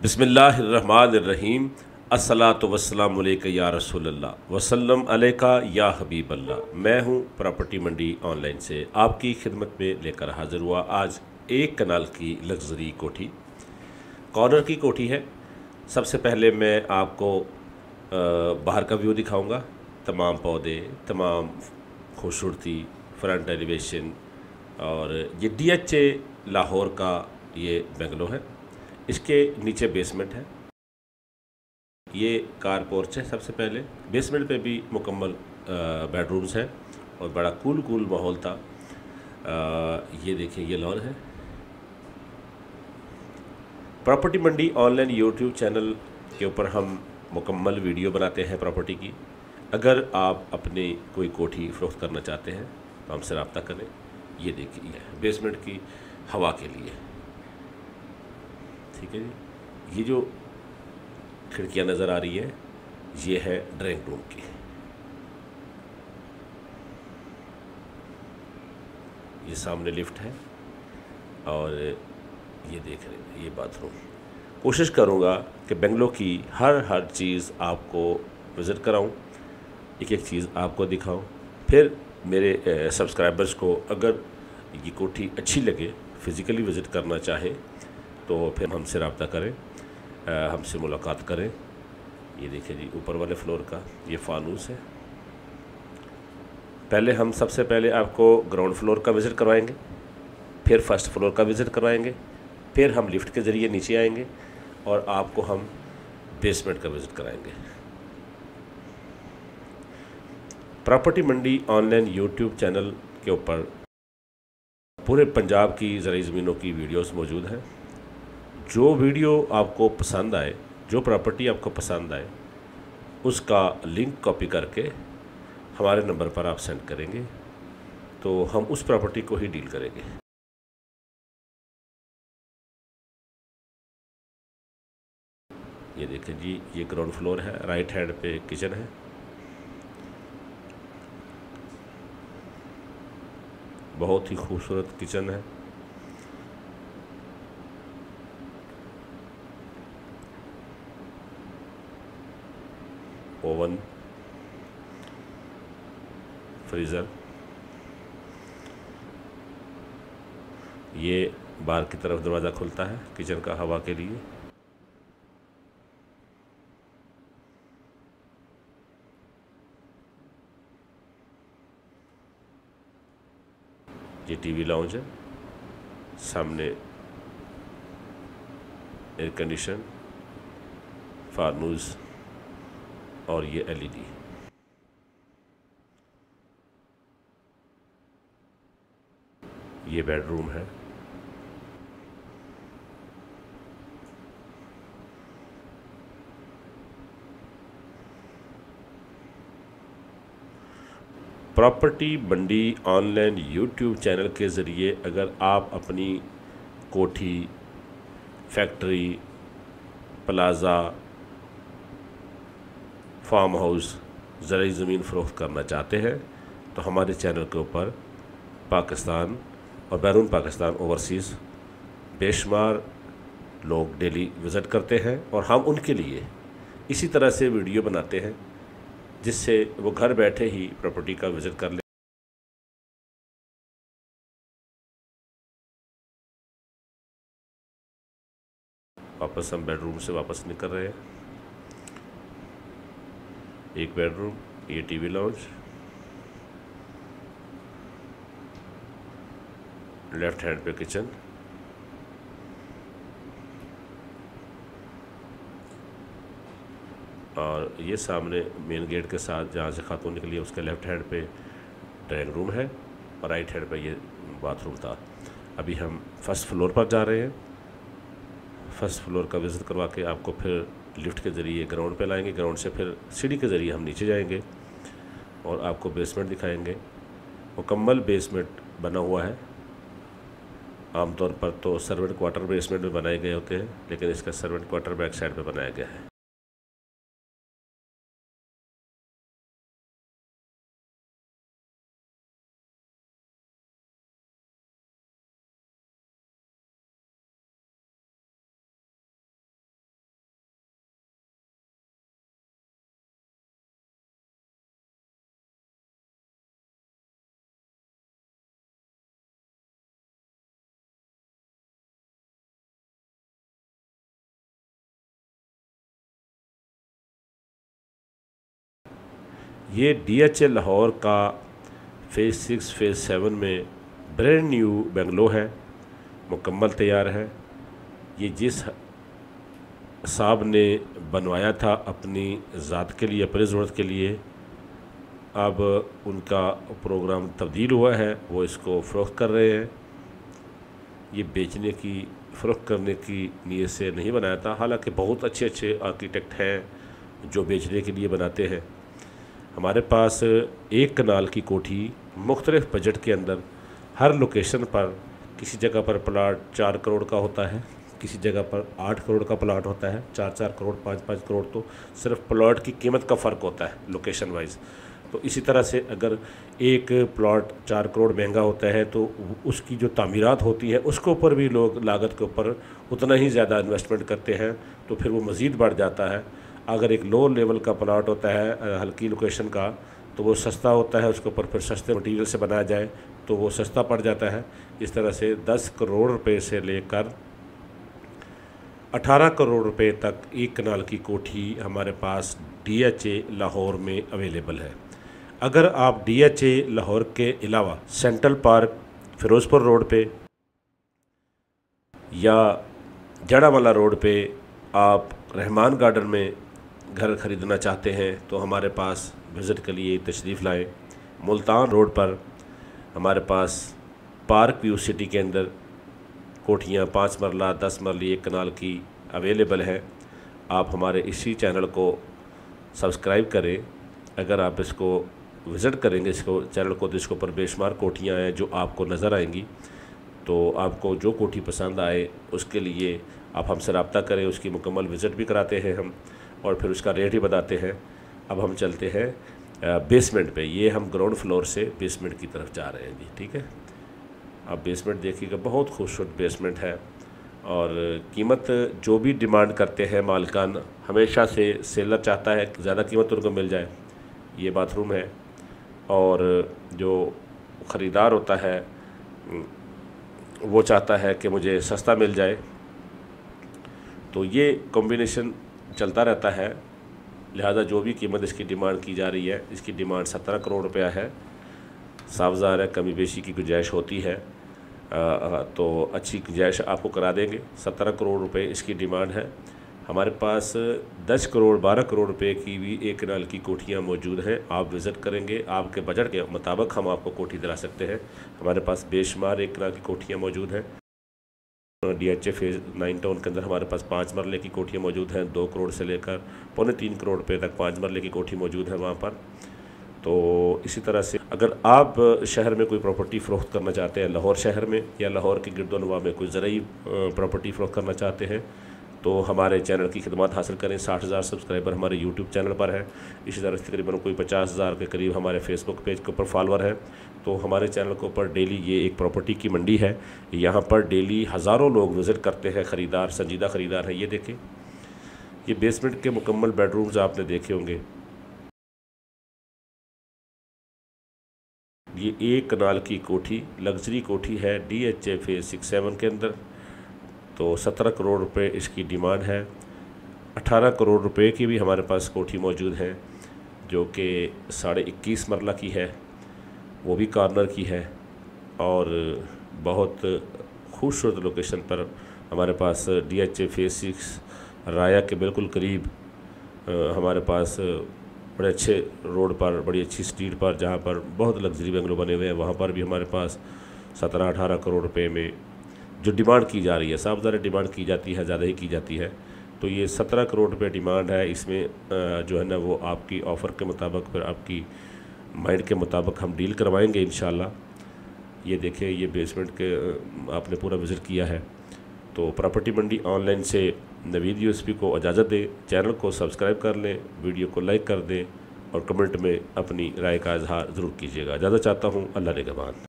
बिस्मिल्लाहिर्रहमानिर्रहीम। अस्सलातु वस्सलामु अलैका या रसूलल्लाह वसल्लम अलैका या हबीब अल्लाह। मैं हूँ प्रॉपर्टी मंडी ऑनलाइन से आपकी खिदमत में लेकर हाज़िर हुआ आज एक कनाल की लग्जरी कोठी, कॉर्नर की कोठी है। सबसे पहले मैं आपको बाहर का व्यू दिखाऊंगा। तमाम पौधे, तमाम खूबसूरती, फ्रंट एलिवेशन, और ये DHA लाहौर का ये बेंगलो है। इसके नीचे बेसमेंट है, ये कार पोर्च है। सबसे पहले बेसमेंट पे भी मुकम्मल बेडरूम्स हैं और बड़ा कूल माहौल था। ये देखिए, ये लॉन है। प्रॉपर्टी मंडी ऑनलाइन यूट्यूब चैनल के ऊपर हम मुकम्मल वीडियो बनाते हैं प्रॉपर्टी की। अगर आप अपनी कोई कोठी फ़रोख्त करना चाहते हैं तो हमसे रब्ता करें। ये देखिए, बेसमेंट की हवा के लिए, ठीक है जी। ये जो खिड़कियाँ नज़र आ रही है, ये है ड्राइंग रूम की। ये सामने लिफ्ट है और ये देख रहे हैं, ये बाथरूम। कोशिश करूँगा कि बेंगलो की हर चीज़ आपको विज़िट कराऊँ, एक एक चीज़ आपको दिखाऊँ। फिर मेरे सब्सक्राइबर्स को अगर ये कोठी अच्छी लगे, फ़िज़िकली विज़िट करना चाहें, तो फिर हमसे रब्ता करें, हमसे मुलाकात करें। ये देखिए जी, ऊपर वाले फ्लोर का ये फानूस है। पहले हम सबसे पहले आपको ग्राउंड फ्लोर का विज़िट करवाएंगे, फिर फर्स्ट फ्लोर का विज़िट करवाएंगे, फिर हम लिफ्ट के ज़रिए नीचे आएंगे और आपको हम बेसमेंट का विज़िट कराएंगे। प्रॉपर्टी मंडी ऑनलाइन यूट्यूब चैनल के ऊपर पूरे पंजाब की ज़रूरी ज़मीनों की वीडियोस मौजूद हैं। जो वीडियो आपको पसंद आए, जो प्रॉपर्टी आपको पसंद आए, उसका लिंक कॉपी करके हमारे नंबर पर आप सेंड करेंगे तो हम उस प्रॉपर्टी को ही डील करेंगे। ये देखिए जी, ये ग्राउंड फ्लोर है, राइट हैंड पे किचन है। बहुत ही खूबसूरत किचन है। ओवन, फ्रीज़र, ये बाहर की तरफ दरवाज़ा खुलता है किचन का हवा के लिए। ये टीवी लाउंज है, सामने एयर कंडीशन, फार्नूस और ये LED। ये बेडरूम है। प्रॉपर्टी मंडी ऑनलाइन यूट्यूब चैनल के ज़रिए अगर आप अपनी कोठी, फैक्ट्री, प्लाज़ा, फार्म हाउस, ज़रूरी ज़मीन फ़रोख्त करना चाहते हैं तो हमारे चैनल के ऊपर पाकिस्तान और बैरून पाकिस्तान ओवरसीज़ बेशुमार लोग डेली विज़िट करते हैं और हम उनके लिए इसी तरह से वीडियो बनाते हैं जिससे वो घर बैठे ही प्रॉपर्टी का विज़िट कर ले। वापस हम बेडरूम से वापस निकल रहे हैं। एक बेडरूम, ये टीवी लाउंज, लेफ्ट हैंड पे किचन, और ये सामने मेन गेट के साथ जहाँ से खातून निकली है उसके लेफ्ट हैंड पे ड्राइंग रूम है और राइट हैंड पे ये बाथरूम था। अभी हम फर्स्ट फ्लोर पर जा रहे हैं। फर्स्ट फ्लोर का विज़िट करवा के आपको फिर लिफ्ट के ज़रिए ग्राउंड पे लाएंगे। ग्राउंड से फिर सीढ़ी के ज़रिए हम नीचे जाएंगे और आपको बेसमेंट दिखाएंगे। मुकम्मल बेसमेंट बना हुआ है। आमतौर पर तो सर्वेंट क्वार्टर बेसमेंट में बनाए गए होते हैं, लेकिन इसका सर्वेंट क्वार्टर बैक साइड पे बनाया गया है। ये DHA लाहौर का फ़ेज़ 6 फ़ेज़ 7 में ब्रांड न्यू बंगलो है, मुकम्मल तैयार है। ये जिस साहब ने बनवाया था अपनी ज़ात के लिए, अपनी ज़रूरत के लिए, अब उनका प्रोग्राम तब्दील हुआ है, वो इसको फ़रोख्त कर रहे हैं। ये बेचने की, फ़रोख्त करने की नीयत से नहीं बनाया था, हालांकि बहुत अच्छे अच्छे आर्किटेक्ट हैं जो बेचने के लिए बनाते हैं। हमारे पास 1 कनाल की कोठी मुख्तलिफ़ बजट के अंदर हर लोकेशन पर, किसी जगह पर प्लाट 4 करोड़ का होता है, किसी जगह पर 8 करोड़ का प्लाट होता है, 4-4 करोड़ 5-5 करोड़, तो सिर्फ प्लाट की कीमत का फ़र्क होता है लोकेशन वाइज। तो इसी तरह से अगर एक प्लाट 4 करोड़ महंगा होता है तो उसकी जो तामीरात होती है उसके ऊपर भी लोग लागत के ऊपर उतना ही ज़्यादा इन्वेस्टमेंट करते हैं, तो फिर वो मज़ीद बढ़ जाता है। अगर एक लो लेवल का प्लाट होता है हल्की लोकेशन का, तो वो सस्ता होता है, उसके ऊपर फिर सस्ते मटीरियल से बनाया जाए तो वो सस्ता पड़ जाता है। इस तरह से 10 करोड़ रुपए से लेकर 18 करोड़ रुपए तक 1 कनाल की कोठी हमारे पास DHA लाहौर में अवेलेबल है। अगर आप DHA लाहौर के अलावा सेंट्रल पार्क फ़िरोज़पुर रोड पे या जड़ावाला रोड पे आप रहमान गार्डन में घर ख़रीदना चाहते हैं तो हमारे पास विज़िट के लिए तशरीफ़ लाएँ। मुल्तान रोड पर हमारे पास पार्क व्यू सिटी के अंदर कोठियाँ 5 मरला 10 मरली 1 कनाल की अवेलेबल है। आप हमारे इसी चैनल को सब्सक्राइब करें। अगर आप इसको विज़िट करेंगे, इसको चैनल को, तो इसके ऊपर बेशुमार कोठियाँ हैं जो आपको नज़र आएंगी। तो आपको जो कोठी पसंद आए उसके लिए आप हमसे रब्ता करें, उसकी मुकम्मल विज़िट भी कराते हैं हम और फिर उसका रेट ही बताते हैं। अब हम चलते हैं बेसमेंट पे। ये हम ग्राउंड फ्लोर से बेसमेंट की तरफ जा रहे हैं जी, ठीक है। आप बेसमेंट देखिएगा, बहुत खूबसूरत बेसमेंट है और कीमत जो भी डिमांड करते हैं मालिकान, हमेशा से सेलर चाहता है कि ज़्यादा कीमत उनको मिल जाए। ये बाथरूम है और जो ख़रीदार होता है वो चाहता है कि मुझे सस्ता मिल जाए, तो ये कॉम्बिनेशन चलता रहता है। लिहाजा जो भी कीमत इसकी डिमांड की जा रही है, इसकी डिमांड 17 करोड़ रुपया है। साफ ज़ाहिर है कमी बेशी की गुंजाइश होती है, तो अच्छी गुंजाइश आपको करा देंगे। 17 करोड़ रुपए इसकी डिमांड है। हमारे पास 10 करोड़ 12 करोड़ रुपए की भी 1 कनाल की कोठियाँ मौजूद हैं। आप विज़िट करेंगे, आपके बजट के मुताबिक हम आपको कोठी दिला सकते हैं। हमारे पास बेशुमार 1 कनाल की कोठियाँ मौजूद हैं। DHA फ़ेज़ 9 टाउन के अंदर हमारे पास 5 मरले की कोठियाँ मौजूद हैं। 2 करोड़ से लेकर 2.25 करोड़ रुपए तक 5 मरले की कोठी मौजूद है वहाँ पर। तो इसी तरह से अगर आप शहर में कोई प्रॉपर्टी फ़रोख्त करना चाहते हैं, लाहौर शहर में या लाहौर के गिरदोनवा में कोई ज़रूरी प्रॉपर्टी फ़रोख्त करना चाहते हैं, तो हमारे चैनल की खिदमत हासिल करें। 60,000 सब्सक्राइबर हमारे यूट्यूब चैनल पर है। इसी तरह तकरीबन कोई 50,000 के करीब हमारे फेसबुक पेज के ऊपर फॉलोअर हैं। तो हमारे चैनल के ऊपर डेली, ये एक प्रॉपर्टी की मंडी है, यहाँ पर डेली हज़ारों लोग विज़िट करते हैं, ख़रीदार, संजीदा ख़रीदार हैं। ये देखें, ये बेसमेंट के मुकम्मल बेडरूम्स आपने देखे होंगे। ये 1 कनाल की कोठी, लग्जरी कोठी है DHA फ़ेज़ 6-7 के अंदर। तो 17 करोड़ रुपए इसकी डिमांड है। 18 करोड़ रुपए की भी हमारे पास कोठी मौजूद है जो कि 21.5 मरला की है, वो भी कॉर्नर की है और बहुत खूबसूरत लोकेशन पर हमारे पास DHA फ़ेज़ 6 राया के बिल्कुल करीब हमारे पास बड़े अच्छे रोड पर, बड़ी अच्छी स्ट्रीट पर, जहाँ पर बहुत लग्जरी बंगलो बने हुए हैं, वहाँ पर भी हमारे पास 17-18 करोड़ रुपए में जो डिमांड की जा रही है, साफ ज़्यादा डिमांड की जाती है, ज़्यादा ही की जाती है। तो ये 17 करोड़ रुपए डिमांड है। इसमें जो है ना वो आपकी ऑफ़र के मुताबिक, फिर आपकी माइंड के मुताबिक हम डील करवाएंगे इंशाल्लाह। ये देखें, ये बेसमेंट के आपने पूरा विज़िट किया है। तो प्रॉपर्टी मंडी ऑनलाइन से नवीद यूएसपी को इजाज़त दें। चैनल को सब्सक्राइब कर लें, वीडियो को लाइक कर दें और कमेंट में अपनी राय का इजहार ज़रूर कीजिएगा। इजाज़त चाहता हूँ। अल्लाह निगहबान।